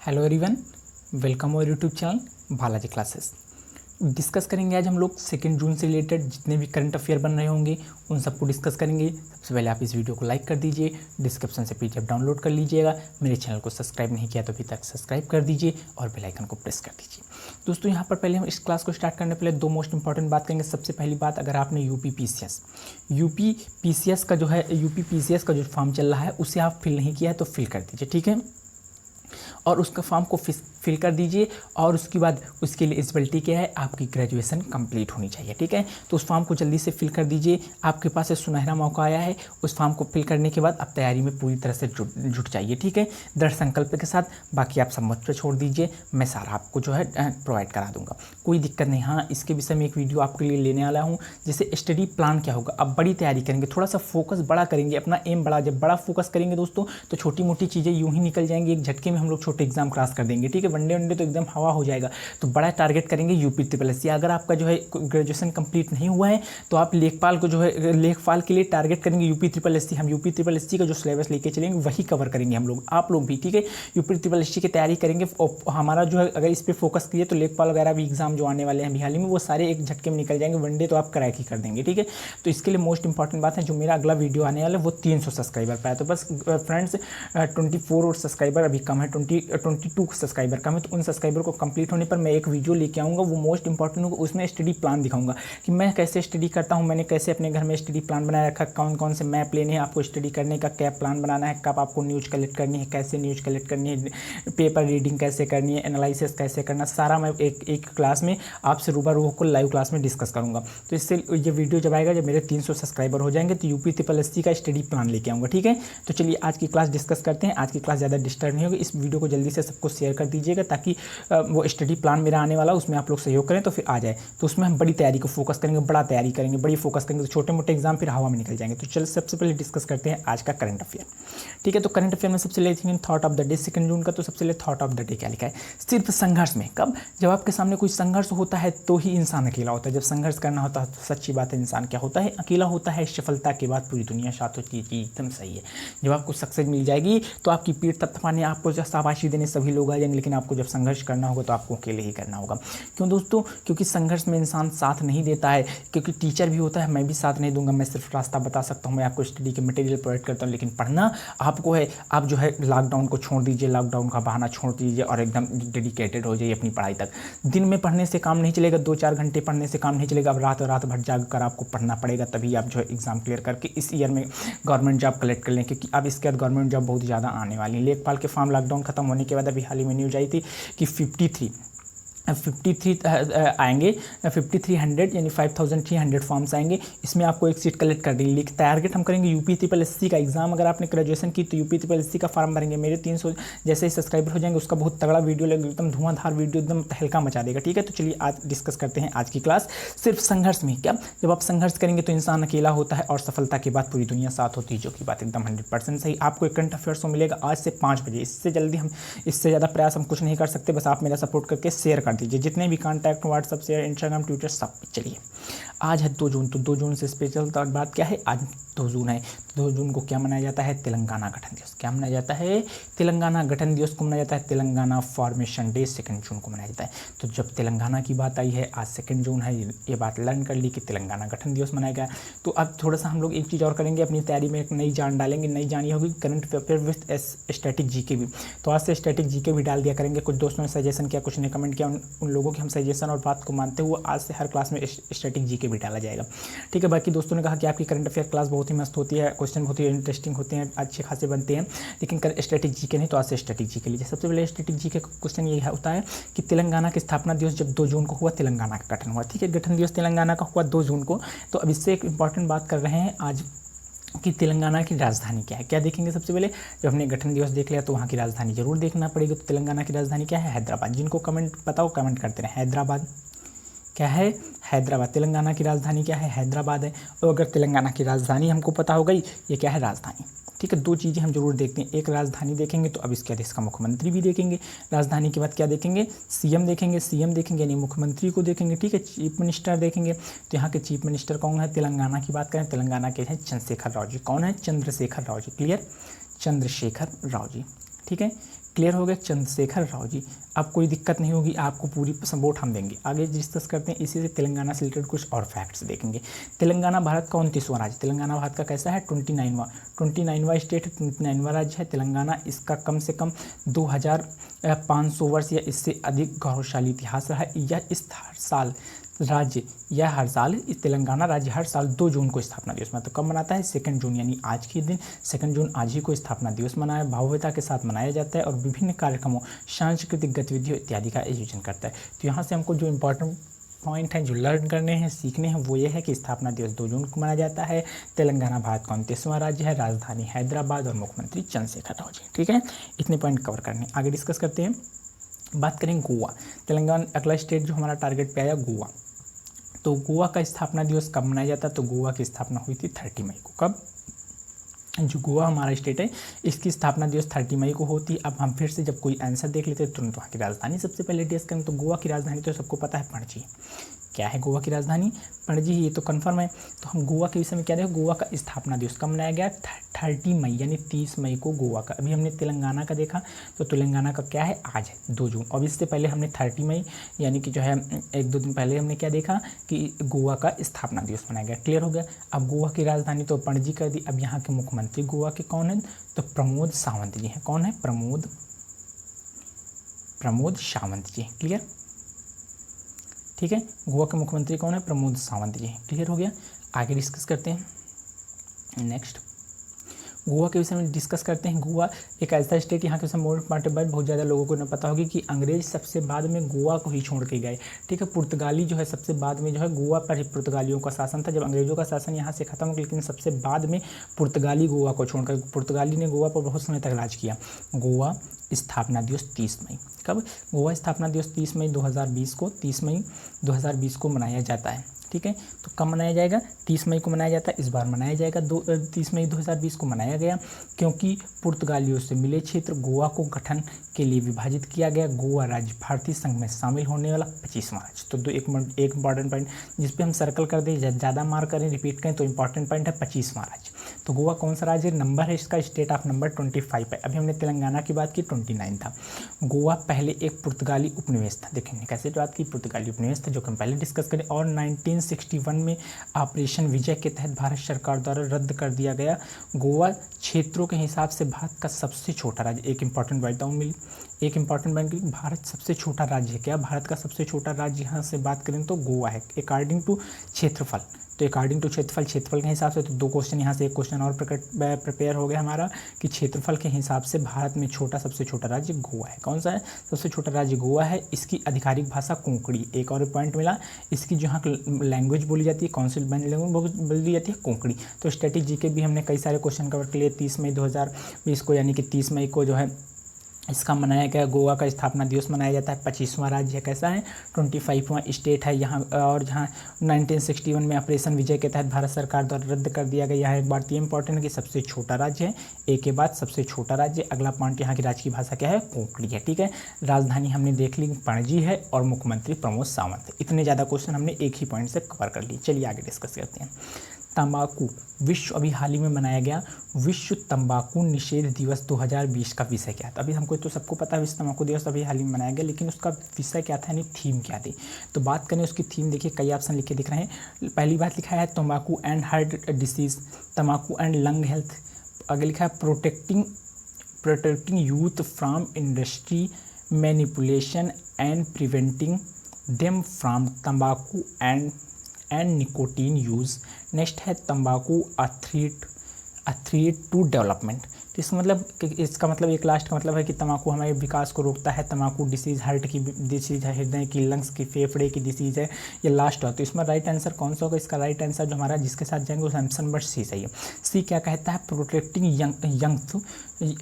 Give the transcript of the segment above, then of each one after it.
Hello everyone, welcome और YouTube channel Balaji classes. Discuss करेंगे आज हम लोग 2 जून से रिलेटेड जितने भी करंट अफेयर बन रहे होंगे उन सबको डिस्कस करेंगे। सबसे पहले आप इस वीडियो को लाइक कर दीजिए, डिस्क्रिप्शन से पीडीएफ डाउनलोड कर लीजिएगा। मेरे चैनल को सब्सक्राइब नहीं किया तो अभी तक सब्सक्राइब कर दीजिए और बेल आइकन को प्रेस कर दीजिए। दोस्तों यहाँ पर पहले हम इस क्लास को स्टार्ट करने पहले दो मोस्ट इंपॉर्टेंट बात करेंगे। सबसे पहली बात, अगर आपने यूपी पीसीएस का जो फॉर्म चल रहा है उसे आप फिल नहीं किया है तो फिल कर दीजिए, ठीक है। और उसका फॉर्म को फिल कर दीजिए और उसके बाद उसके लिए एलिजिबिलिटी क्या है, आपकी ग्रेजुएशन कंप्लीट होनी चाहिए, ठीक है। तो उस फॉर्म को जल्दी से फिल कर दीजिए, आपके पास एक सुनहरा मौका आया है। उस फॉर्म को फिल करने के बाद आप तैयारी में पूरी तरह से जुट जाइए, ठीक है, दृढ़ संकल्प के साथ। बाकी आप सब मुझ पर छोड़ दीजिए, मैं सारा आपको जो है प्रोवाइड करा दूंगा, कोई दिक्कत नहीं। हाँ, इसके विषय में एक वीडियो आपके लिए लेने वाला हूँ, जैसे स्टडी प्लान क्या होगा। अब बड़ी तैयारी करेंगे, थोड़ा सा फोकस बड़ा करेंगे, अपना एम बड़ा, जब बड़ा फोकस करेंगे दोस्तों तो छोटी मोटी चीज़ें यूँ ही निकल जाएंगी, एक झटके में हम लोग छोटे एग्जाम क्रॉस कर देंगे, ठीक है। वनडे तो एकदम हवा हो जाएगा। तो बड़ा टारगेट करेंगे यूपी ट्रिपल एससी। अगर आपका जो है ग्रेजुएशन कंप्लीट नहीं हुआ है तो आप लेखपाल को जो है लेखपाल के लिए टारगेट करेंगे यूपी ट्रिपल एससी। हम यूपी ट्रिपल एससी का जो सिलेबस लेके चलेंगे वही कवर करेंगे हम लोग, आप लोग भी, ठीक है। यूपी ट्रिपल एससी की तैयारी करेंगे और हमारा जो है अगर इस पर फोकस किए तो लेखपाल वगैरह भी एग्जाम जो आने वाले हैं हाल ही में वो सारे एक झटके में निकल जाएंगे। वनडे तो आप क्रैक ही कर देंगे, ठीक है। तो इसके लिए मोस्ट इंपॉर्टेंट बात है, जो मेरा अगला वीडियो आने वाला है वो 300 सब्सक्राइबर पर है। तो बस फ्रेंड्स 24 और सब्सक्राइबर अभी कम है, 22 सब्सक्राइबर कम है। तो उन सब्सक्राइबर को कंप्लीट होने पर मैं एक वीडियो लेके आऊँगा, वो मोस्ट इंपॉर्टेंट होगा। उसमें स्टडी प्लान दिखाऊंगा कि मैं कैसे स्टडी करता हूँ, मैंने कैसे अपने घर में स्टडी प्लान बनाया रखा, कौन कौन से मैप लेने हैं आपको स्टडी करने का, क्या प्लान बनाना है, कब आपको न्यूज़ कलेक्ट करनी है, कैसे न्यूज़ कलेक्ट करनी है, पेपर रीडिंग कैसे करनी है, एनालिसिस कैसे करना, सारा मैं एक क्लास में आपसे रूबरू होकर लाइव क्लास में डिस्कस करूँगा। तो इससे ये वीडियो जब आएगा, जब मेरे 300 सब्सक्राइबर हो जाएंगे तो यूपी ट्रिपल एससी का स्टडी प्लान लेके आऊँगा, ठीक है। तो चलिए आज की क्लास डिस्कस करते हैं। आज की क्लास ज़्यादा डिस्टर्ब नहीं होगी, इस वीडियो को जल्दी से सबको शेयर कर दीजिएगा ताकि वो स्टडी प्लान मेरा आने वाला उसमें आप लोग सहयोग करें तो फिर आ जाए। तो उसमें हम बड़ी तैयारी को फोकस करेंगे, बड़ा तैयारी करेंगे, बड़ी फोकस करेंगे, तो छोटे मोटे एग्जाम फिर हवा में निकल जाएंगे। तो चलिए सबसे पहले डिस्कस करते हैं आज का करंट अफेयर, ठीक है। तो करंट अफेयर में सबसे पहले थॉट ऑफ द डे 2 जून का। तो सबसे पहले थॉट ऑफ द डे क्या लिखा है, सिर्फ संघर्ष में। कब? जब आपके सामने कोई संघर्ष होता है तो ही इंसान अकेला होता है। जब संघर्ष करना होता है तो सच्ची बात है इंसान क्या होता है, अकेला होता है। सफलता के बाद पूरी दुनिया साथ होती है, एकदम सही है। जब आपको सक्सेस मिल जाएगी तो आपकी पीठ थपथपाने, आपको शाबाशी देने सभी लोग आ जाएंगे, लेकिन आपको जब संघर्ष करना होगा तो आपको अकेले ही करना होगा। क्यों दोस्तों? क्योंकि संघर्ष में इंसान साथ नहीं देता है। क्योंकि टीचर भी होता है, मैं भी साथ नहीं दूंगा, मैं सिर्फ रास्ता बता सकता हूँ, मैं आपको स्टडी के मटेरियल प्रोवाइड करता हूँ, लेकिन पढ़ना आपको है। आप जो है लॉकडाउन को छोड़ दीजिए, लॉकडाउन का बहाना छोड़ दीजिए और एकदम डेडिकेटेड हो जाइए अपनी पढ़ाई तक। दिन में पढ़ने से काम नहीं चलेगा, 2-4 घंटे पढ़ने से काम नहीं चलेगा। अब रात भर जाग कर आपको पढ़ना पड़ेगा, तभी आप जो है एग्जाम क्लियर करके इस ईयर में गवर्नमेंट जॉब कलेक्ट कर लें। क्योंकि अब इसके बाद गवर्नमेंट जॉब बहुत ज़्यादा आने वाली है। लेखपाल के फॉर्म लॉकडाउन खत्म होने के बाद अभी हाल ही में न्यूज आई थी कि 53 आएंगे, 5300 यानी 5300 फॉर्म्स आएंगे। इसमें आपको एक सीट कलेक्ट कर देंगे। टारगेट हम करेंगे यूपी ट्रिपल एससी का एग्जाम। अगर आपने ग्रेजुएशन की तो यूपी ट्रिपल एससी का फॉर्म भरेंगे। मेरे 300 जैसे ही सब्सक्राइबर हो जाएंगे उसका बहुत तगड़ा वीडियो लगेगा, एकदम धुआंधार वीडियो, एकदम तहलका मचा देगा, ठीक है। तो चलिए आज डिस्कस करते हैं आज की क्लास सिर्फ संघर्ष में। क्या? जब आप संघर्ष करेंगे तो इंसान अकेला होता है और सफलता के बाद पूरी दुनिया साथ होती है, जो कि बात एकदम 100% सही। आपको एक करंट अफेयर्स मिलेगा आज से 5 बजे। इससे जल्दी हम, इससे ज़्यादा प्रयास हम कुछ नहीं कर सकते। बस आप मेरा सपोर्ट करके शेयर कर दीजिए, जितने भी contact, WhatsApp, share, Instagram, Twitter सब। चलिए आज है 2 जून, तो 2 जून से स्पेशल बात क्या है, आज 2 जून है। 2 जून को क्या मनाया जाता है? तेलंगाना गठन दिवस। क्या मनाया जाता है? तेलंगाना गठन दिवस को मनाया जाता है। तेलंगाना फॉर्मेशन डे 2 जून को मनाया जाता है। तो जब तेलंगाना की बात आई है, आज 2 जून है, ये बात लर्न कर ली कि तेलंगाना गठन दिवस मनाया गया। तो अब थोड़ा सा हम लोग एक चीज़ और करेंगे, अपनी तैयारी में एक नई जान डालेंगे। नई जानी होगी current affair with static GK भी। तो आज से स्टैटिक जीके भी डाल दिया करेंगे। कुछ दोस्तों ने सजेशन किया, कुछ ने कमेंट किया, उन लोगों की हम सजेशन और बात को मानते हुए आज से हर क्लास में स्टैटिक जीके भी डाला जाएगा, ठीक है। बाकी दोस्तों ने कहा कि आपकी करंट अफेयर क्लास बहुत ही मस्त होती है, क्वेश्चन बहुत ही इंटरेस्टिंग होते हैं, अच्छे खासे बनते हैं, लेकिन स्टैटिक जीके नहीं। तो आज से स्टैटिक जीके लीजिए। सबसे पहले स्टैटिक जीके का क्वेश्चन ये होता है कि तेलंगाना की स्थापना दिवस जब 2 जून को हुआ, तेलंगाना का गठन हुआ, ठीक है। गठन दिवस तेलंगाना का हुआ 2 जून को। तो अब इससे एक इंपॉर्टेंट बात कर रहे हैं आज कि तेलंगाना की राजधानी क्या है। क्या देखेंगे? सबसे पहले जब हमने गठन दिवस देख लिया तो वहाँ की राजधानी जरूर देखना पड़ेगी। तो तेलंगाना की राजधानी क्या है? हैदराबाद। जिनको कमेंट पता हो कमेंट करते रहे। हैदराबाद क्या है? हैदराबाद। तेलंगाना की राजधानी क्या है? हैदराबाद है। और अगर तेलंगाना की राजधानी हमको पता हो गई, ये क्या है? राजधानी, ठीक है। 2 चीज़ें हम जरूर देखते हैं, एक राजधानी देखेंगे तो अब इसके बाद इसका मुख्यमंत्री भी देखेंगे। राजधानी के बाद क्या देखेंगे? सीएम देखेंगे। सीएम देखेंगे यानी मुख्यमंत्री को देखेंगे, ठीक है। चीफ मिनिस्टर देखेंगे। तो यहाँ के चीफ मिनिस्टर कौन है? तेलंगाना की बात करें, तेलंगाना के हैं चंद्रशेखर राव जी। कौन है? चंद्रशेखर राव जी। क्लियर? चंद्रशेखर राव जी, ठीक है। क्लियर हो गया। चंद्रशेखर राव जी, अब कोई दिक्कत नहीं होगी, आपको पूरी सपोर्ट हम देंगे। आगे डिस्कस करते हैं इसी से तेलंगाना से रिलेटेड कुछ और फैक्ट्स देखेंगे। तेलंगाना भारत का 29वां राज्य, तेलंगाना भारत का कैसा है 29वां स्टेट है, 29वां राज्य है तेलंगाना। इसका कम से कम 2500 वर्ष या इससे अधिक गौरवशाली इतिहास रहा है। यह हर साल इस तेलंगाना राज्य हर साल 2 जून को स्थापना दिवस मनाता है। तो कब मनाता है 2 जून, यानी आज के दिन 2 जून आज ही को स्थापना दिवस मनाया भव्यता के साथ मनाया जाता है और विभिन्न कार्यक्रमों, सांस्कृतिक गतिविधियों इत्यादि का आयोजन करता है। तो यहाँ से हमको जो इम्पोर्टेंट पॉइंट हैं, जो लर्न करने हैं, सीखने हैं, वो ये है कि स्थापना दिवस 2 जून को मनाया जाता है। तेलंगाना भारत का 29वां राज्य है, राजधानी हैदराबाद और मुख्यमंत्री चंद्रशेखर राव जी। ठीक है, इतने पॉइंट कवर करने। आगे डिस्कस करते हैं, बात करें गोवा। तेलंगाना अगला स्टेट जो हमारा टारगेट पे आया गोवा। तो गोवा का स्थापना दिवस कब मनाया जाता है? तो गोवा की स्थापना हुई थी 30 मई को। कब? जो गोवा हमारा स्टेट है इसकी स्थापना दिवस 30 मई को होती है। अब हम फिर से जब कोई आंसर देख लेते हैं तुरंत वहाँ की राजधानी सबसे पहले डिस्कस करें। तो गोवा की राजधानी तो सबको पता है पणजी। क्या है गोवा की राजधानी? पणजी, ये तो कंफर्म है। तो हम गोवा के विषय में क्या देखें, गोवा का स्थापना दिवस कब मनाया गया? 30 मई यानी 30 मई को गोवा का। अभी हमने तेलंगाना का देखा, तो तेलंगाना का क्या है आज है 2 जून। और इससे पहले हमने 30 मई यानी कि जो है 1-2 दिन पहले हमने क्या देखा कि गोवा का स्थापना दिवस मनाया गया। क्लियर हो गया। अब गोवा की राजधानी तो पणजी कर दी। अब यहाँ के मुख्यमंत्री गोवा के कौन है? तो प्रमोद सावंत जी हैं। कौन है? प्रमोद सावंत जी। क्लियर, ठीक है। गोवा के मुख्यमंत्री कौन है? प्रमोद सावंत जी। क्लियर हो गया। आगे डिस्कस करते हैं। नेक्स्ट गोवा के विषय में डिस्कस करते हैं। गोवा एक ऐसा स्टेट, यहाँ के विषय मोस्ट इम्पॉर्टेंट बात बहुत ज़्यादा लोगों को न पता होगी कि अंग्रेज सबसे बाद में गोवा को ही छोड़ के गए। ठीक है, पुर्तगाली जो है सबसे बाद में जो है गोवा पर ही पुर्तगालियों का शासन था। जब अंग्रेजों का शासन यहाँ से खत्म हो गया, लेकिन सबसे बाद में पुर्तगाली गोवा को छोड़कर, पुर्तगाली ने गोवा पर बहुत समय तक राज किया। गोवा स्थापना दिवस 30 मई। कब? गोवा स्थापना दिवस 30 मई 2020 को, 30 मई 2020 को मनाया जाता है। ठीक है, तो कब मनाया जाएगा? 30 मई को मनाया जाता है। इस बार मनाया जाएगा 30 मई 2020 को मनाया गया, क्योंकि पुर्तगालियों से मिले क्षेत्र गोवा को गठन के लिए विभाजित किया गया। गोवा राज्य भारतीय संघ में शामिल होने वाला 25वां राज्य। तो एक इंपॉर्टेंट पॉइंट जिस पे हम सर्कल कर दें, ज़्यादा मार्क करें, रिपीट करें, तो इंपॉर्टेंट पॉइंट है 25वां राज्य। तो गोवा कौन सा राज्य? नंबर है इसका स्टेट ऑफ नंबर 25 है। अभी हमने तेलंगाना की बात की, 29 था। गोवा पहले एक पुर्तगाली उपनिवेश था। देखेंगे कैसे बात की, पुर्तगाली उपनिवेश था, जो कि हम पहले डिस्कस करें। और 1961 में ऑपरेशन विजय के तहत भारत सरकार द्वारा रद्द कर दिया गया। गोवा क्षेत्रों के हिसाब से भारत का सबसे छोटा राज्य। एक इंपॉर्टेंट बात मिली, एक इंपॉर्टेंट बात की, भारत सबसे छोटा राज्य है। क्या भारत का सबसे छोटा राज्य यहाँ से बात करें तो गोवा है, अकॉर्डिंग टू क्षेत्रफल। तो अकॉर्डिंग टू क्षेत्रफल के हिसाब से तो 2 क्वेश्चन यहाँ से, एक क्वेश्चन और प्रिपेयर हो गया हमारा कि क्षेत्रफल के हिसाब से भारत में सबसे छोटा राज्य गोवा है। कौन सा है? सबसे छोटा राज्य गोवा है। इसकी आधिकारिक भाषा कोंकणी। एक और पॉइंट मिला, इसकी जहाँ लैंग्वेज बोली जाती है, कौन सी लैंग्वेज बोली जाती है? कोंकणी। तो स्टैटिक जीके भी हमने कई सारे क्वेश्चन कवर किए 30 मई 2020 को, यानी कि 30 मई को जो है इसका मनाया गया। गोवा का स्थापना दिवस मनाया जाता है। 25वां राज्य है। कैसा है? 25वां स्टेट है यहाँ। और जहाँ 1961 में ऑपरेशन विजय के तहत भारत सरकार द्वारा रद्द कर दिया गया। यहाँ एक बात ये इंपॉर्टेंट है कि सबसे छोटा राज्य है। एक के बाद सबसे छोटा राज्य। अगला पॉइंट, यहाँ की राज्य की भाषा क्या है? कोंकणी है। ठीक है, राजधानी हमने देख ली पणजी है और मुख्यमंत्री प्रमोद सावंत है। इतने ज़्यादा क्वेश्चन हमने एक ही पॉइंट से कवर कर लिए। चलिए आगे डिस्कस करते हैं। तंबाकू विश्व, अभी हाल ही में मनाया गया विश्व तंबाकू निषेध दिवस 2020 का विषय क्या था? अभी हमको तो सबको पता है विश्व तंबाकू दिवस अभी हाल ही में मनाया गया, लेकिन उसका विषय क्या था, यानी थीम क्या थी? तो बात करें उसकी थीम, देखिए कई ऑप्शन लिखे दिख रहे हैं। पहली बात लिखा है तंबाकू एंड हार्ट डिसीज, तंबाकू एंड लंग हेल्थ। आगे लिखा है protecting youth from industry manipulation and preventing them from तंबाकू एंड निकोटीन यूज़। नेक्स्ट है तंबाकू अथ्रीट टू डेवलपमेंट। इसका मतलब एक लास्ट का मतलब है कि तंबाकू हमारे विकास को रोकता है। तंबाकू डिसीज़ हार्ट की डिसीज़ है, हृदय की, लंग्स की, फेफड़े की डिसीज़ है। ये लास्ट है। तो इसमें राइट आंसर कौन सा होगा? इसका राइट आंसर जो हमारा जिसके साथ जाएंगे वो ऑप्शन नंबर सी सही है। सी क्या कहता है? Protecting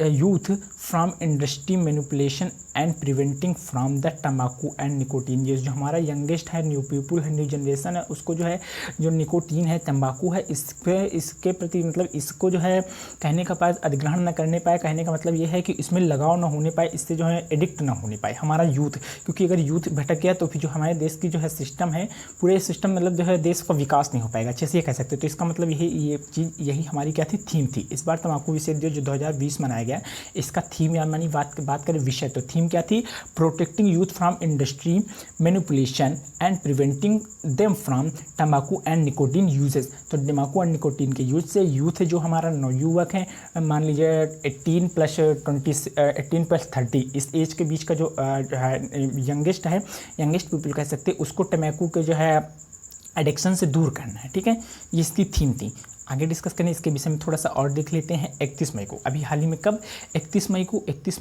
youth from industry manipulation and preventing from the तंबाकू एंड निकोटीन। ये जो हमारा यंगेस्ट है, न्यू पीपुल है, न्यू जनरेशन है, उसको जो है जो निकोटीन है, तंबाकू है, इसके प्रति मतलब इसको जो है कहने का पास अधिग्रहण ना करने पाए, कहने का मतलब ये है कि इसमें लगाव ना होने पाए, इससे जो है एडिक्ट ना होने पाए हमारा यूथ, क्योंकि अगर यूथ भटक गया तो फिर जो हमारे देश की जो है सिस्टम है, पूरे सिस्टम मतलब जो है देश का विकास नहीं हो पाएगा, अच्छे से ये कह सकते हो। तो इसका मतलब ये चीज़ यही हमारी क्या थी, थीम थी। इस बार तम्बाकू विषय दिवस जो 2020 मनाया गया, इसका थीम या मानी बात करें विषय, तो थीम क्या थी, protecting youth from industry manipulation and preventing them from तम्बाकू एंड निकोटीन यूजेस। तो तम्बाकू और निकोटीन के यूज से यूथ जो हमारा नवयुवक है, मान लीजिए 18+30 इस एज के बीच का जो यंगेस्ट है, यंगेस्ट पीपल कह सकते हैं, उसको तम्बाकू के जो है एडिक्शन से दूर करना है, ठीक है। ये इसकी थीम थी। आगे डिस्कस करें इसके विषय में थोड़ा सा और देख लेते हैं। 31 मई को, अभी हाल ही में कब, 31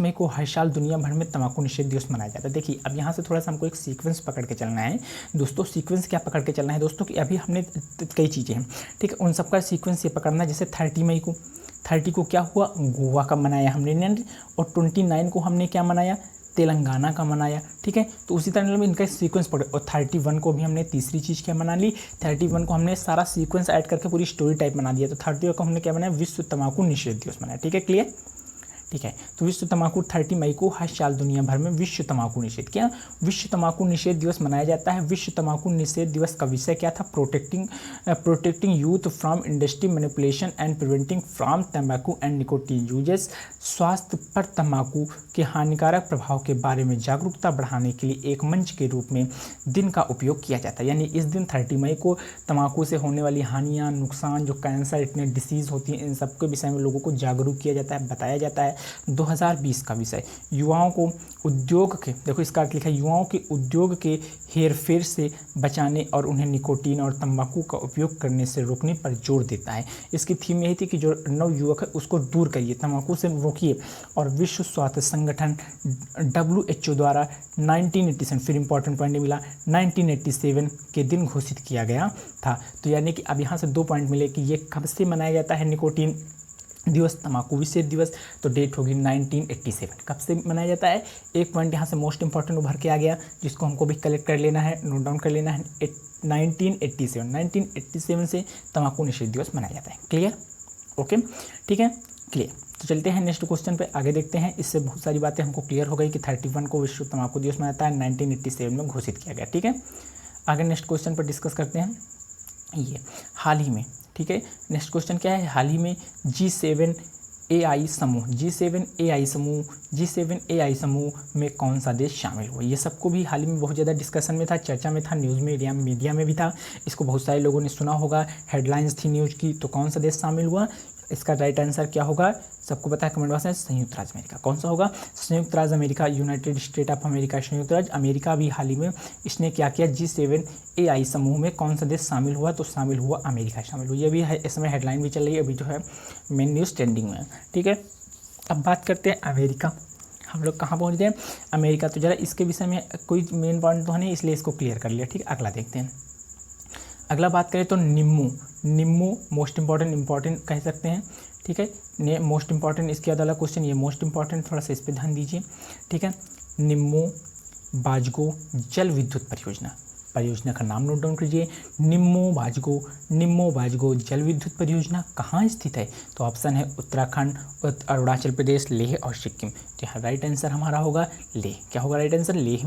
मई को हर साल दुनिया भर में तम्बाकू निषेध दिवस मनाया जाता है। देखिए अब यहाँ से थोड़ा सा हमको एक सीक्वेंस पकड़ के चलना है दोस्तों। सीक्वेंस क्या पकड़ के चलना है दोस्तों, कि अभी हमने कई चीज़ें हैं, ठीक है, उन सबका सीक्वेंस ये पकड़ना है। जैसे 30 को क्या हुआ, गोवा का मनाया हमने, और 29 को हमने क्या मनाया, तेलंगाना का मनाया, ठीक है। तो उसी तरह में इनका सीक्वेंस पढ़े, और 31 को भी हमने तीसरी चीज़ क्या बना ली, 31 को हमने सारा सीक्वेंस ऐड करके पूरी स्टोरी टाइप बना दिया। तो 31 को हमने क्या बनाया, विश्व तम्बाकू निषेध दिवस मनाया, ठीक है, क्लियर, ठीक है। तो विश्व तम्बाकू 30 मई को हर साल दुनिया भर में विश्व तम्बाकू निषेध, क्या विश्व तम्बाकू निषेध दिवस मनाया जाता है। विश्व तम्बाकू निषेध दिवस का विषय क्या था, protecting youth from industry manipulation and preventing from तम्बाकू एंड निकोटीन यूजेस। स्वास्थ्य पर तम्बाकू के हानिकारक प्रभाव के बारे में जागरूकता बढ़ाने के लिए एक मंच के रूप में दिन का उपयोग किया जाता है। यानी इस दिन 30 मई को तम्बाकू से होने वाली हानियाँ, नुकसान, जो कैंसर, इतने डिसीज़ होती हैं, इन सब के विषय में लोगों को जागरूक किया जाता है, बताया जाता है। 2020 का विषय, युवाओं को उद्योग के, देखो इसका अर्थ लिखा है, युवाओं के उद्योग के हेरफेर से बचाने और उन्हें निकोटीन और तंबाकू का उपयोग करने से रोकने पर जोर देता है। इसकी थीम यही थी कि जो नवयुवक है उसको दूर करिए, तंबाकू से रोकिए। और विश्व स्वास्थ्य संगठन WHO द्वारा 1987, फिर इंपॉर्टेंट पॉइंट मिला, 1987 के दिन घोषित किया गया था। तो यानी कि अब यहाँ से 2 पॉइंट मिले कि ये कब से मनाया जाता है निकोटीन दिवस, तम्बाकू विषेध दिवस, तो डेट होगी 1987। कब से मनाया जाता है, एक पॉइंट यहाँ से मोस्ट इंपॉर्टेंट उभर के आ गया, जिसको हमको भी कलेक्ट कर लेना है, नोट डाउन कर लेना है। 1987 से तम्बाकू निषेध दिवस मनाया जाता है। क्लियर, ओके, ठीक है, क्लियर। तो चलते हैं नेक्स्ट क्वेश्चन पे, आगे देखते हैं। इससे बहुत सारी बातें हमको क्लियर हो गई कि 31 को विश्व तम्बाकू दिवस मनाता है, 1987 में घोषित किया गया, ठीक है। आगे नेक्स्ट क्वेश्चन पर डिस्कस करते हैं। ये हाल ही में, ठीक है, नेक्स्ट क्वेश्चन क्या है, हाल ही में G7 AI समूह में कौन सा देश शामिल हुआ। ये सबको भी हाल ही में बहुत ज़्यादा डिस्कशन में था, चर्चा में था, न्यूज़ मीडिया में भी था, इसको बहुत सारे लोगों ने सुना होगा, हेडलाइंस थी न्यूज़ की। तो कौन सा देश शामिल हुआ, इसका राइट आंसर क्या होगा, सबको पता है, कमेंट बॉक्स में, संयुक्त राज्य अमेरिका। कौन सा होगा, संयुक्त राज्य America, United state of America, संयुक्त राज्य अमेरिका भी हाल ही में इसने क्या किया, G7 AI समूह में कौन सा देश शामिल हुआ, तो शामिल हुआ अमेरिका, शामिल हुई। ये भी है, इस समय हेडलाइन भी चल रही है, अभी जो है मेन न्यूज़ ट्रेंडिंग में है, ठीक है। अब बात करते हैं अमेरिका, हम लोग कहाँ पहुँच गए, अमेरिका। तो ज़रा इसके विषय में कोई मेन पॉइंट तो नहीं, इसलिए इसको क्लियर कर लिया, ठीक है। अगला देखते हैं, अगला बात करें तो निम्मू मोस्ट इम्पॉर्टेंट कह सकते हैं, ठीक है। मोस्ट इंपॉर्टेंट, इसके बाद वाला क्वेश्चन ये मोस्ट इंपॉर्टेंट, थोड़ा सा इस पर ध्यान दीजिए, ठीक है। निम्मू बाजगो जल विद्युत परियोजना का नाम नोट डाउन कीजिए। निम्मू बाजगो जल विद्युत परियोजना कहाँ स्थित है, तो ऑप्शन है उत्तराखंड, अरुणाचल प्रदेश, लेह और सिक्किम। तो यहाँ राइट आंसर हमारा होगा लेह। क्या होगा राइट आंसर, लेह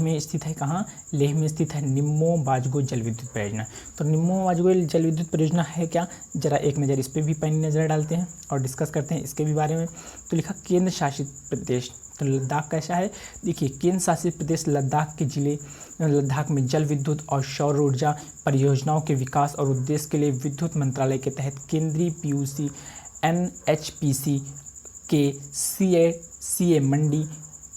में स्थित है। कहाँ, लेह में स्थित है निम्मू बाजगो जल विद्युत परियोजना। तो निम्मू बाजगो जल विद्युत परियोजना है क्या, जरा एक नज़र इस पर भी पैनी नज़र डालते हैं और डिस्कस करते हैं इसके भी बारे में। तो लिखा केंद्र शासित प्रदेश, तो लद्दाख कैसा है, देखिए केंद्र शासित प्रदेश लद्दाख के जिले लद्दाख में जल विद्युत और सौर ऊर्जा परियोजनाओं के विकास और उद्देश्य के लिए विद्युत मंत्रालय के तहत केंद्रीय PUC NHPC के CA मंडी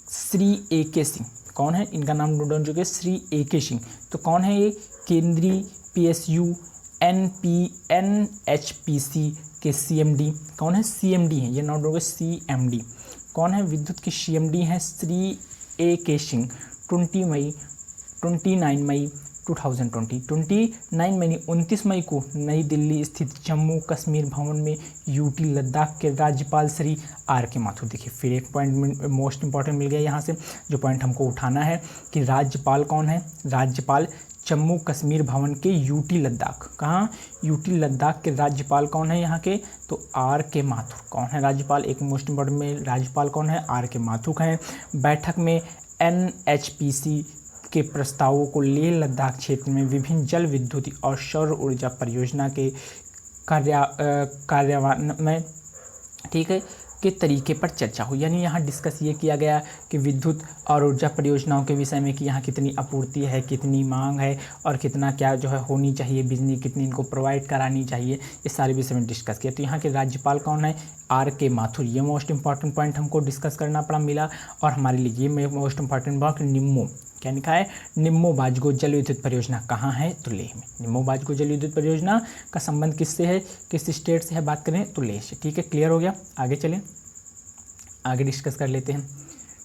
श्री AK सिंह, कौन है, इनका नाम नोट डाउन चुके, श्री AK सिंह। तो कौन है ये, केंद्रीय PSU NHPC के CMD, कौन है, CMD है, ये नोट डाउन CMD कौन है, विद्युत के CMD हैं श्री AK सिंह। 29 मई 29 मई को नई दिल्ली स्थित जम्मू कश्मीर भवन में UT लद्दाख के राज्यपाल श्री RK माथुर, देखिए फिर एक पॉइंट मोस्ट इंपॉर्टेंट मिल गया यहाँ से, जो पॉइंट हमको उठाना है कि राज्यपाल कौन है, राज्यपाल जम्मू कश्मीर भवन के यूटी लद्दाख, कहाँ, यूटी लद्दाख के राज्यपाल कौन है यहाँ के, तो आर के माथुर। कौन है राज्यपाल, एक मोस्ट इम्पोर्टेंट में राज्यपाल कौन है, आर के माथुर हैं। बैठक में NHPC के प्रस्तावों को लेह लद्दाख क्षेत्र में विभिन्न जल विद्युत और सौर ऊर्जा परियोजना के कार्यान्वयन में, ठीक है, के तरीके पर चर्चा हुई। यानी यहाँ डिस्कस ये किया गया कि विद्युत और ऊर्जा परियोजनाओं के विषय में कि यहाँ कितनी आपूर्ति है, कितनी मांग है और कितना क्या जो है होनी चाहिए, बिजली कितनी इनको प्रोवाइड करानी चाहिए, ये सारे विषय में डिस्कस किया। तो यहाँ के राज्यपाल कौन है, आर के माथुर। ये मोस्ट इंपॉर्टेंट पॉइंट हमको डिस्कस करना पड़ा मिला। और हमारे लिए ये मोस्ट इंपॉर्टेंट बात, निम्मो, क्या लिखा है, निम्मो बाजगो जल विद्युत परियोजना कहाँ है, तो लेह में। निम्मो बाजगो जल विद्युत परियोजना का संबंध किससे है, किस स्टेट से है, बात करें तो लेह से। ठीक है, क्लियर हो गया। आगे चलें, आगे डिस्कस कर लेते हैं।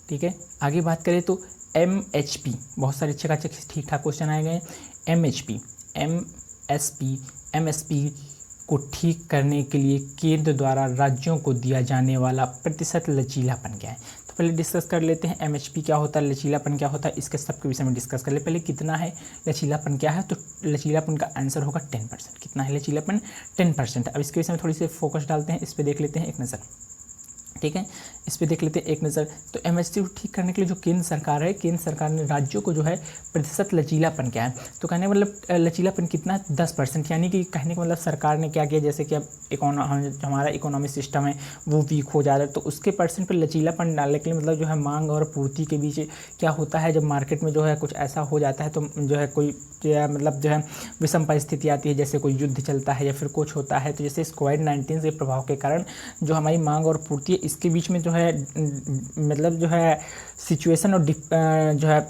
ठीक है, आगे बात करें तो MHP, बहुत सारे अच्छे खासे ठीक ठाक क्वेश्चन आए गए। MSP को ठीक करने के लिए केंद्र द्वारा राज्यों को दिया जाने वाला प्रतिशत लचीलापन क्या है। तो पहले डिस्कस कर लेते हैं MHP क्या होता है, लचीलापन क्या होता है, इसके सबके विषय में डिस्कस कर ले। पहले कितना है लचीलापन क्या है, तो लचीलापन का आंसर होगा 10%। कितना है लचीलापन, 10%। अब इसके विषय में थोड़ी सी फोकस डालते हैं, इस पर देख लेते हैं एक नज़र। ठीक है, इस पे देख लेते हैं एक नज़र। तो MHP को ठीक करने के लिए जो केंद्र सरकार है, केंद्र सरकार ने राज्यों को जो है प्रतिशत लचीलापन क्या है, तो कहने का मतलब लचीलापन कितना, 10%। यानी कि कहने का मतलब सरकार ने क्या किया, जैसे कि अब हमारा इकोनॉमिक सिस्टम है वो वीक हो जा रहा है, तो उसके परसेंट पर लचीलापन डालने के लिए मतलब जो है मांग और पूर्ति के बीच क्या होता है, जब मार्केट में जो है कुछ ऐसा हो जाता है तो जो है कोई मतलब जो है विषम परिस्थिति आती है, जैसे कोई युद्ध चलता है या फिर कुछ होता है, तो जैसे इस कोविड-19 के प्रभाव के कारण जो हमारी मांग और पूर्ति है इसके बीच में जो है मतलब जो है सिचुएशन और जो है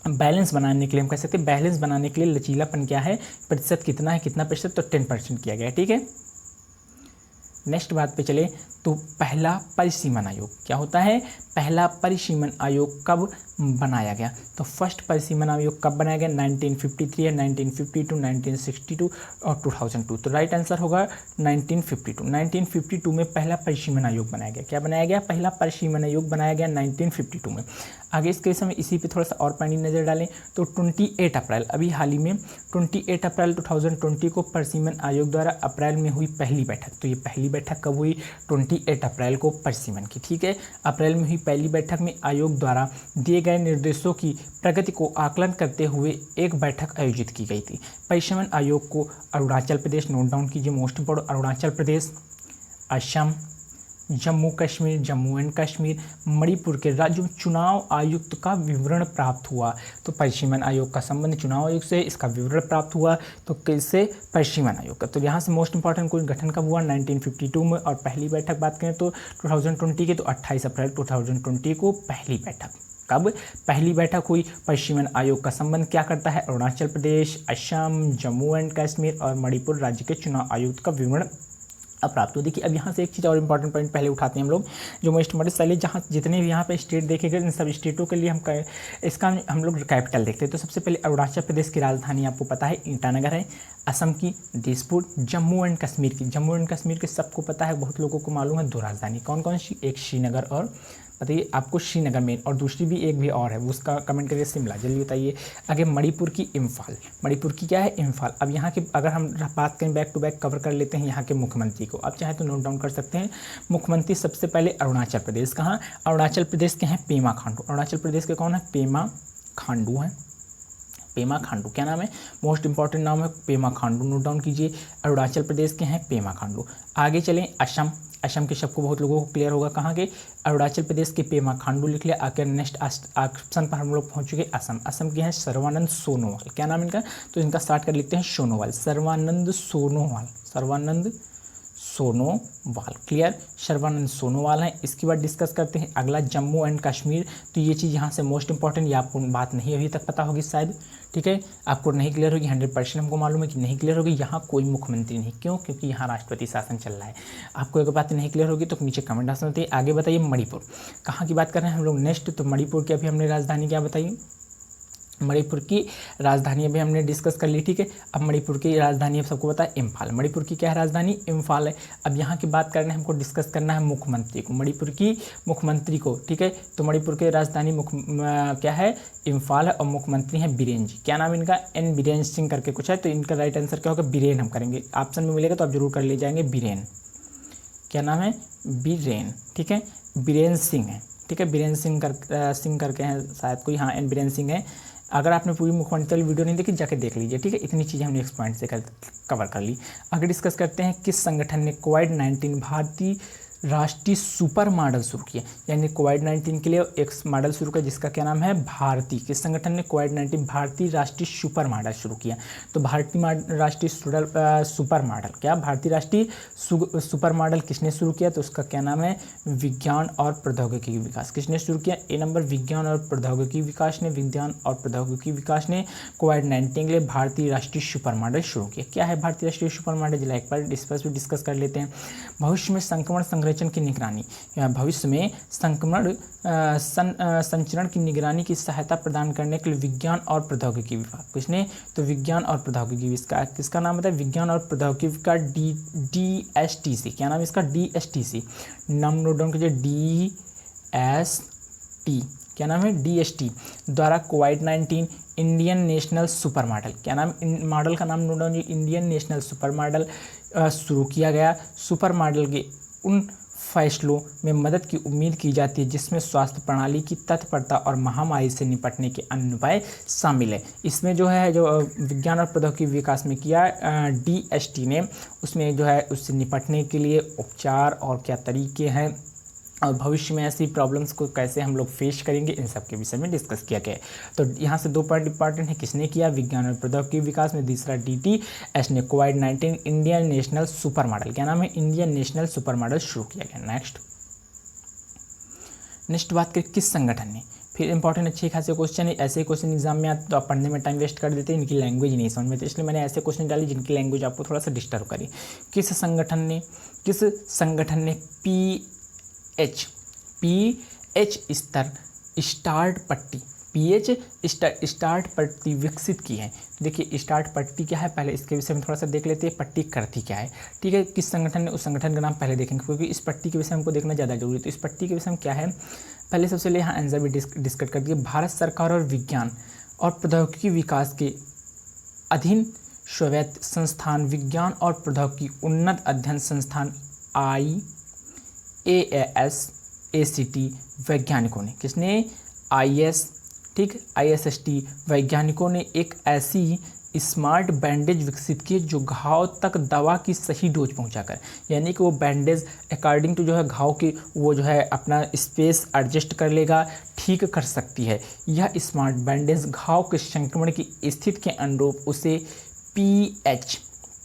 बैलेंस बनाने के लिए हम कह सकते हैं, बैलेंस बनाने के लिए लचीलापन क्या है, प्रतिशत कितना है, कितना प्रतिशत, तो 10% किया गया है। ठीक है, नेक्स्ट बात पे चले तो पहला परिसीमन आयोग क्या होता है, पहला परिसीमन आयोग कब बनाया गया, तो फर्स्ट परिसीमन आयोग कब बनाया गया, 1953 है, 1952, 1962 और 2002। तो राइट आंसर होगा 1952। 1952 में पहला परिसीमन आयोग बनाया गया। क्या बनाया गया, पहला परिसीमन आयोग बनाया गया 1952 में। आगे इसके समय इसी पे थोड़ा सा और पानी नज़र डालें तो 28 अप्रैल, अभी हाल ही में 28 अप्रैल 2020 को परिसीमन आयोग द्वारा अप्रैल में हुई पहली बैठक। तो ये पहली बैठक कब हुई, 28 अप्रैल को परिसीमन की। ठीक है, अप्रैल में हुई पहली बैठक में आयोग द्वारा दिए गए निर्देशों की प्रगति को आकलन करते हुए एक बैठक आयोजित की गई थी। परिसीमन आयोग को अरुणाचल प्रदेश, नोट डाउन कीजिए most important, Arunachal Pradesh, Assam, Jammu Kashmir, Jammu and Kashmir, Manipur के राज्यों में चुनाव आयुक्त का विवरण प्राप्त हुआ। तो परिसीमन आयोग का संबंध चुनाव आयोग से, इसका विवरण प्राप्त हुआ तो किससे, परिसीमन आयोग का। तो यहाँ से मोस्ट इंपॉर्टेंट कोई गठन कब हुआ, 1952 में। और पहली बैठक बात करें तो 2020 की, तो 28 अप्रैल 2020 को पहली बैठक, कब पहली बैठक हुई। परिसीमन आयोग का संबंध क्या करता है, अरुणाचल प्रदेश, असम, जम्मू एंड कश्मीर और मणिपुर राज्य के चुनाव आयुक्त का विवरण प्राप्त हो। देखिए अब यहाँ से एक चीज़ और इंपॉर्टेंट पॉइंट पहले उठाते हैं हम लोग, जो मोस्ट इंपॉर्टेंट पहले जहाँ जितने भी यहाँ पे स्टेट देखे गए इन सब स्टेटों के लिए इसका हम लोग कैपिटल देखते हैं। तो सबसे पहले अरुणाचल प्रदेश की राजधानी आपको पता है ईटानगर है, असम की दिसपुर, जम्मू एंड कश्मीर की, जम्मू एंड कश्मीर के सबको पता है, बहुत लोगों को मालूम है, दो राजधानी कौन कौन सी, एक श्रीनगर और बताइए आपको श्रीनगर में, और दूसरी भी एक भी और है, उसका कमेंट करिए, शिमला, जल्दी बताइए। आगे मणिपुर की इम्फाल, मणिपुर की क्या है, इम्फाल। अब यहाँ के अगर हम बात करें बैक टू बैक कवर कर लेते हैं यहाँ के मुख्यमंत्री को, आप चाहे तो नोट डाउन कर सकते हैं। मुख्यमंत्री सबसे पहले अरुणाचल प्रदेश, कहाँ, अरुणाचल प्रदेश के हैं पेमा खांडू, अरुणाचल प्रदेश के कौन है, पेमा खांडू हैं, पेमा खांडू, क्या नाम है, मोस्ट इंपॉर्टेंट नाम है पेमा खांडू, नोट डाउन कीजिए, अरुणाचल प्रदेश के हैं पेमा खांडू। आगे चलें असम, असम के सबको बहुत लोगों को क्लियर होगा कहाँ के, अरुणाचल प्रदेश के पेमा खांडू लिख लिया। आकर नेक्स्ट ऑप्शन पर हम लोग पहुँच चुके असम, असम के हैं सर्बानंद सोनोवाल, क्या नाम इनका, तो इनका स्टार्ट कर लिखते हैं सोनोवाल, सर्बानंद सोनोवाल, सर्बानंद सोनोवाल, क्लियर, सर्बानंद सोनोवाल हैं। इसके बाद डिस्कस करते हैं अगला जम्मू एंड कश्मीर। तो ये चीज़ यहाँ से मोस्ट इंपॉर्टेंट, ये आपको बात नहीं अभी तक पता होगी शायद, ठीक है, आपको नहीं क्लियर होगी, 100% हमको मालूम है कि नहीं क्लियर होगी। यहाँ कोई मुख्यमंत्री नहीं, क्यों, क्योंकि यहाँ राष्ट्रपति शासन चल रहा है। आपको एक बात नहीं क्लियर होगी तो नीचे कमेंट आ सकते हैं। आगे बताइए मणिपुर, कहाँ की बात कर रहे हैं हम लोग नेक्स्ट, तो मणिपुर की अभी हमने राजधानी क्या बताई, मणिपुर की राजधानी अभी हमने डिस्कस कर ली, ठीक है। अब मणिपुर की राजधानी अब सबको पता है इम्फाल। मणिपुर की क्या है राजधानी? इम्फाल है। अब यहाँ की बात करना है, हमको डिस्कस करना है मुख्यमंत्री को, मणिपुर की मुख्यमंत्री को, ठीक है। तो मणिपुर की राजधानी क्या है? इम्फाल है और मुख्यमंत्री हैं बीरेन जी। क्या नाम इनका? एन बीरेन सिंह करके कुछ है, तो इनका राइट आंसर क्या होगा? बीरेन हम करेंगे, ऑप्शन में मिलेगा तो आप जरूर कर ले जाएंगे बीरेन। क्या नाम है? बीरेन, ठीक है। बीरेन सिंह है, ठीक है। बीरेन सिंह करके हैं शायद कोई, हाँ एन बीरेन सिंह है। अगर आपने पूरी मुख्यमंत्री वाली वीडियो नहीं देखी जाके देख लीजिए, ठीक है। इतनी चीज़ें हमने नेक्स्ट पॉइंट से कवर कर ली। आगे डिस्कस करते हैं, किस संगठन ने कोविड-19 भारतीय राष्ट्रीय सुपर मॉडल शुरू किया? यानी कोविड-19 के लिए एक मॉडल शुरू किया जिसका क्या नाम है? भारतीय। किस संगठन ने कोविड-19 भारतीय राष्ट्रीय सुपर मॉडल शुरू किया? तो भारतीय राष्ट्रीय सुपर मॉडल, क्या भारतीय राष्ट्रीय सुपर मॉडल किसने शुरू किया? तो उसका क्या नाम है? विज्ञान और प्रौद्योगिकी विकास। किसने शुरू किया? ए नंबर विज्ञान और प्रौद्योगिकी विकास ने। विज्ञान और प्रौद्योगिकी विकास ने कोविड-19 के लिए भारतीय राष्ट्रीय सुपर मॉडल शुरू किया। क्या है भारतीय राष्ट्रीय सुपर मॉडल? जिला एक बार डिस्कस कर लेते हैं। भविष्य में संक्रमण संचरण की निगरानी, भविष्य में संचरण की निगरानी की सहायता प्रदान करने के लिए विज्ञान और प्रौद्योगिकी विभाग। किसने? तो विज्ञान और प्रौद्योगिकी विभाग। किसका नाम है? विज्ञान और प्रौद्योगिकी विभाग, DSTC। क्या नाम है इसका? DSTC। नाम नोट डाउन कीजिए, DST। क्या नाम है? DST द्वारा कोविड-19 इंडियन नेशनल सुपर मॉडल। क्या नाम? मॉडल का नाम note down, Indian national super model शुरू किया गया। सुपर मॉडल के उन फैसलों में मदद की उम्मीद की जाती है जिसमें स्वास्थ्य प्रणाली की तत्परता और महामारी से निपटने के अन्य उपाय शामिल है। इसमें जो है जो विज्ञान और प्रौद्योगिकी विकास में किया DST ने, उसमें जो है उससे निपटने के लिए उपचार और क्या तरीके हैं और भविष्य में ऐसी प्रॉब्लम्स को कैसे हम लोग फेस करेंगे, इन सब के विषय में डिस्कस किया गया है। तो यहाँ से 2 पॉइंट इंपॉर्टेंट है, किसने किया? विज्ञान और प्रौद्योगिकी विकास में। दूसरा DTS ने कोविड-19 इंडियन नेशनल सुपर मॉडल, क्या नाम है? इंडियन नेशनल सुपर मॉडल शुरू किया गया। नेक्स्ट बात करें, किस संगठन ने? फिर इंपॉर्टेंट अच्छे खासे क्वेश्चन है। ऐसे क्वेश्चन एग्जाम में आते तो आप पढ़ने में टाइम वेस्ट कर देते हैं, इनकी लैंग्वेज नहीं समझ में, तो इसलिए मैंने ऐसे क्वेश्चन डाली जिनकी लैंग्वेज आपको थोड़ा सा डिस्टर्ब करी। किस संगठन ने पीएच स्तर स्टार्ट पट्टी विकसित की है। देखिए स्टार्ट पट्टी क्या है, पहले इसके विषय में थोड़ा सा देख लेते हैं, पट्टी करती क्या है, ठीक है। किस संगठन ने? उस संगठन का नाम पहले देखेंगे क्योंकि इस पट्टी के विषय में हमको देखना ज़्यादा जरूरी है। तो इस पट्टी के विषय में क्या है, पहले सबसे पहले यहाँ आंसर भी डिस्कस कर दिए। भारत सरकार और विज्ञान और प्रौद्योगिकी विकास के अधीन स्वायत्त संस्थान विज्ञान और प्रौद्योगिकी उन्नत अध्ययन संस्थान IASACT वैज्ञानिकों ने, किसने? ISST वैज्ञानिकों ने एक ऐसी स्मार्ट बैंडेज विकसित की जो घाव तक दवा की सही डोज पहुंचाकर, यानी कि वो बैंडेज अकॉर्डिंग टू जो है घाव की वो जो है अपना स्पेस एडजस्ट कर लेगा, ठीक कर सकती है। यह स्मार्ट बैंडेज घाव के संक्रमण की स्थिति के अनुरूप उसे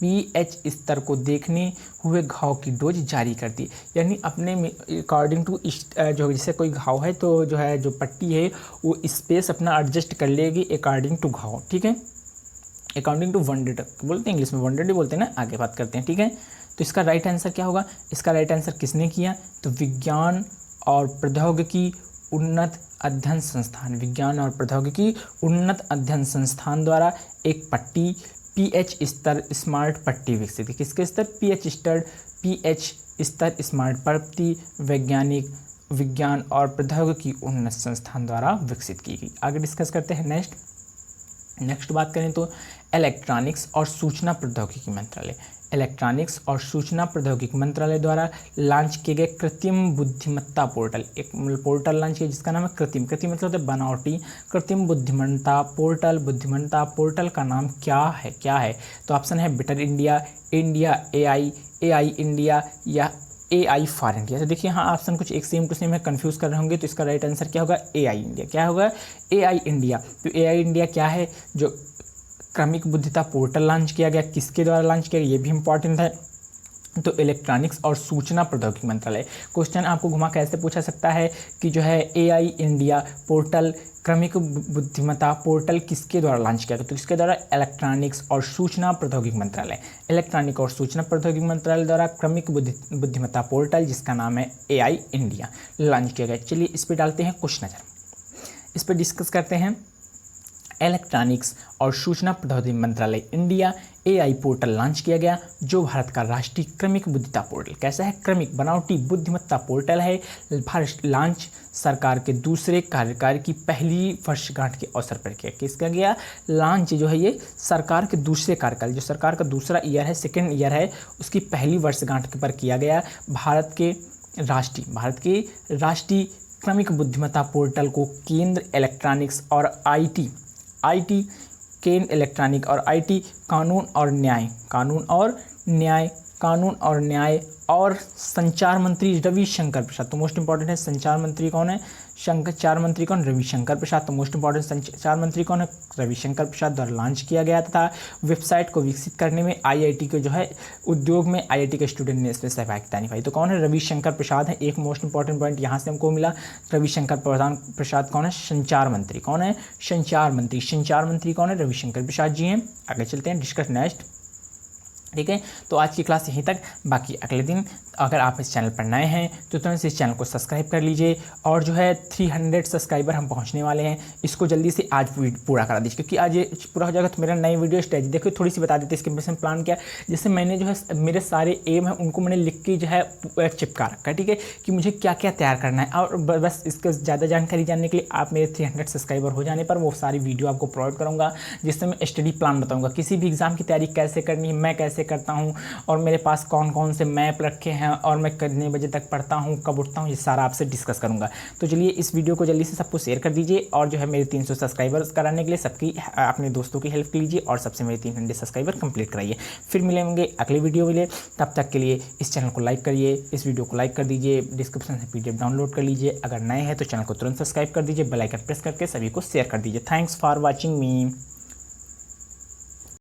पीएच स्तर को देखने हुए घाव की डोज जारी करती है। यानी अपने में अकॉर्डिंग टू जो जैसे कोई घाव है तो जो है जो पट्टी है वो स्पेस अपना एडजस्ट कर लेगी अकॉर्डिंग टू घाव, ठीक है। अकॉर्डिंग टू वनडेड बोलते हैं इंग्लिश में, वनडेड ही बोलते हैं ना, आगे बात करते हैं, ठीक है। तो इसका राइट आंसर क्या होगा? इसका राइट आंसर किसने किया? तो विज्ञान और प्रौद्योगिकी उन्नत अध्ययन संस्थान, विज्ञान और प्रौद्योगिकी उन्नत अध्ययन संस्थान द्वारा एक पट्टी पीएच स्तर स्मार्ट पट्टी विकसित की। किसके स्तर? पीएच स्तर स्मार्ट पट्टी वैज्ञानिक विज्ञान और प्रौद्योगिकी उन्नत संस्थान द्वारा विकसित की गई। आगे डिस्कस करते हैं नेक्स्ट बात करें तो इलेक्ट्रॉनिक्स और सूचना प्रौद्योगिकी मंत्रालय, इलेक्ट्रॉनिक्स और सूचना प्रौद्योगिकी मंत्रालय द्वारा लॉन्च किए गए कृत्रिम बुद्धिमत्ता पोर्टल, एक पोर्टल लॉन्च किया जिसका नाम है कृत्रिम मतलब होता है बनावटी, कृत्रिम बुद्धिमत्ता पोर्टल का नाम क्या है? तो ऑप्शन है बेटर इंडिया, AI इंडिया या AI फॉर इंडिया। तो देखिए हाँ ऑप्शन कुछ एक सेम टू सेम है, कंफ्यूज कर रहे होंगे, तो इसका राइट आंसर क्या होगा? AI India. क्या होगा? AI India. तो AI इंडिया क्या है? जो क्रमिक बुद्धिमत्ता पोर्टल लॉन्च किया गया, किसके द्वारा लॉन्च किया गया ये भी इंपॉर्टेंट है। तो इलेक्ट्रॉनिक्स और सूचना प्रौद्योगिकी मंत्रालय। क्वेश्चन आपको घुमा कैसे पूछा सकता है कि जो है AI इंडिया पोर्टल क्रमिक बुद्धिमत्ता पोर्टल किसके द्वारा लॉन्च किया गया? तो इसके द्वारा इलेक्ट्रॉनिक्स और सूचना प्रौद्योगिकी मंत्रालय, इलेक्ट्रॉनिक और सूचना प्रौद्योगिकी मंत्रालय द्वारा क्रमिक बुद्धिमत्ता पोर्टल जिसका नाम है AI इंडिया लॉन्च किया गया। चलिए इस पर डालते हैं कुछ नज़र, इस पर डिस्कस करते हैं। इलेक्ट्रॉनिक्स और सूचना प्रौद्योगिकी मंत्रालय इंडिया AI पोर्टल लॉन्च किया गया, जो भारत का राष्ट्रीय क्रमिक बुद्धिमत्ता पोर्टल कैसा है, क्रमिक बनावटी बुद्धिमत्ता पोर्टल है। भारत लॉन्च सरकार के दूसरे कार्यकाल की पहली वर्षगांठ के अवसर पर किया। किसका गया लॉन्च, जो है ये सरकार के दूसरे कार्यकाल, जो सरकार का दूसरा ईयर है, सेकेंड ईयर है, उसकी पहली वर्षगांठ पर किया गया। भारत के राष्ट्रीय क्रमिक बुद्धिमत्ता पोर्टल को केंद्र इलेक्ट्रॉनिक्स और आईटी केंद्र इलेक्ट्रॉनिक और आईटी कानून और न्याय और संचार मंत्री रविशंकर प्रसाद, तो मोस्ट इंपॉर्टेंट है संचार मंत्री कौन है, रविशंकर प्रसाद, तो मोस्ट इंपॉर्टेंट संचार मंत्री कौन है, रविशंकर प्रसाद द्वारा लॉन्च किया गया तथा वेबसाइट को विकसित करने में आईआईटी के जो है उद्योग में आईआईटी के स्टूडेंट ने इसमें सहभागिता निभाई। तो कौन है, रविशंकर प्रसाद है। एक मोस्ट इंपॉर्टेंट पॉइंट यहाँ से हमको मिला, रविशंकर प्रसाद कौन है, संचार मंत्री कौन है, संचार मंत्री कौन है, रविशंकर प्रसाद जी हैं। आगे चलते हैं, डिस्कस नेक्स्ट। ठीक है, तो आज की क्लास यहीं तक, बाकी अगले दिन अगर आप इस चैनल पर नए हैं तो तुरंत से इस चैनल को सब्सक्राइब कर लीजिए, और जो है 300 सब्सक्राइबर हम पहुंचने वाले हैं, इसको जल्दी से आज पूरा करा दीजिए, क्योंकि आज ये पूरा हो जाएगा तो मेरा नई वीडियो स्टेज देखो थोड़ी सी बता देते इसके बारे में प्लान किया। जैसे मैंने जो है मेरे सारे एम है उनको मैंने लिख के जो है चिपका रखा है, ठीक है, कि मुझे क्या क्या तैयार करना है, और बस इसका ज़्यादा जानकारी जानने के लिए आप मेरे 300 सब्सक्राइबर हो जाने पर वो सारी वीडियो आपको प्रोवाइड करूँगा, जिससे मैं स्टडी प्लान बताऊँगा, किसी भी एग्ज़ाम की तैयारी कैसे करनी है, मैं कैसे करता हूँ, और मेरे पास कौन कौन से मैप रखे हैं, और मैं कितने बजे तक पढ़ता हूँ, कब उठता हूँ, ये सारा आपसे डिस्कस करूँगा। तो चलिए इस वीडियो को जल्दी से सबको शेयर कर दीजिए, और जो है मेरे 300 सब्सक्राइबर्स कराने के लिए सबकी अपने दोस्तों की हेल्प कीजिए, और सबसे मेरे 300 सब्सक्राइबर कंप्लीट कराइए। फिर मिलेंगे अगले वीडियो में, तब तक के लिए इस चैनल को लाइक करिए, इस वीडियो को लाइक कर दीजिए, डिस्क्रिप्शन से PDF डाउनलोड कर लीजिए। अगर नए हैं तो चैनल को तुरंत सब्सक्राइब कर दीजिए, बेल आइकन प्रेस करके सभी को शेयर कर दीजिए। Thanks for watching me.